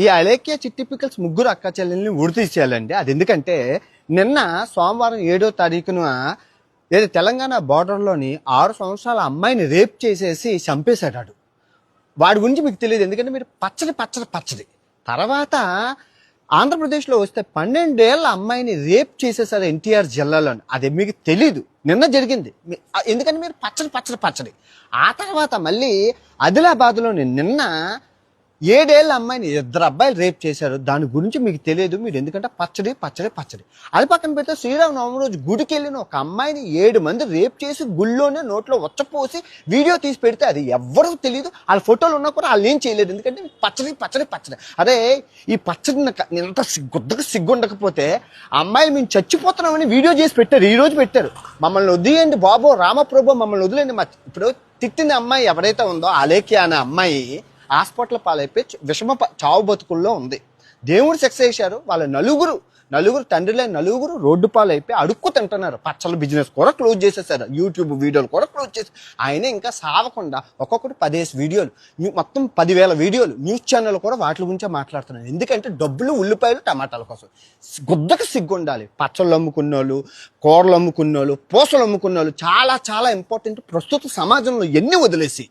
ఈ అలేఖ్య చిట్టి పికల్స్ ముగ్గురు అక్క చెల్లెల్ని ఉరితీసేయాలండి. అది ఎందుకంటే నిన్న సోమవారం 7వ తారీఖున ఏదో తెలంగాణ బార్డర్లోని 6 సంవత్సరాల అమ్మాయిని రేప్ చేసేసి చంపేశాడు. వాడి గురించి మీకు తెలియదు, ఎందుకంటే మీరు పచ్చడి తర్వాత ఆంధ్రప్రదేశ్లో వస్తే 12 ఏళ్ల అమ్మాయిని రేప్ చేసేసారు ఎన్టీఆర్ జిల్లాలో. అది మీకు తెలీదు, నిన్న జరిగింది. ఎందుకంటే మీరు పచ్చడి. ఆ తర్వాత మళ్ళీ ఆదిలాబాద్లోని నిన్న 7 ఏళ్ల అమ్మాయిని 2 అబ్బాయిలు రేప్ చేశారు. దాని గురించి మీకు తెలియదు, మీరు ఎందుకంటే పచ్చడి. అది పక్కన పెడితే శ్రీరామనవమి రోజు గుడికి వెళ్ళిన ఒక అమ్మాయిని 7 మంది రేప్ చేసి గుళ్ళోనే నోట్లో వచ్చపోసి వీడియో తీసి పెడితే అది ఎవ్వరూ తెలియదు. వాళ్ళ ఫోటోలు ఉన్నా కూడా వాళ్ళు ఏం చేయలేదు, ఎందుకంటే పచ్చడి. అదే ఈ పచ్చడిని ఎంత సిగ్గు ఉండకపోతే అమ్మాయిలు మేము చచ్చిపోతున్నామని వీడియో చేసి పెట్టారు, ఈ రోజు పెట్టారు. మమ్మల్ని వదిలేయండి బాబో, రామప్రభు మమ్మల్ని వదిలేయండి. ఇప్పుడు తిట్టిన అమ్మాయి ఎవరైతే ఉందో అలేఖ్య అనే అమ్మాయి హాస్పిటల్ పాలైపోయి చావు బతుకుల్లో ఉంది. దేవుడు శిక్ష చేశారు. వాళ్ళ నలుగురు తండ్రిలే నలుగురు రోడ్డు పాలైపోయి అడుక్కు తింటున్నారు. పచ్చల బిజినెస్ కూడా క్లోజ్ చేసేసారు, యూట్యూబ్ వీడియోలు కూడా క్లోజ్ చేసి ఆయన ఇంకా సావకుండా ఒక్కొక్కటి 10 వీడియోలు, మొత్తం 10,000 వీడియోలు న్యూస్ ఛానల్ కూడా వాటి గురించే మాట్లాడుతున్నారు. ఎందుకంటే డబ్బులు, ఉల్లిపాయలు, టమాటాల కోసం. గుద్దకు సిగ్గు ఉండాలి. పచ్చళ్ళు అమ్ముకున్నోళ్ళు, కూరలు అమ్ముకున్నోళ్ళు, పూసలు అమ్ముకున్నోళ్ళు చాలా ఇంపార్టెంట్ ప్రస్తుత సమాజంలో. ఎన్ని వదిలేసి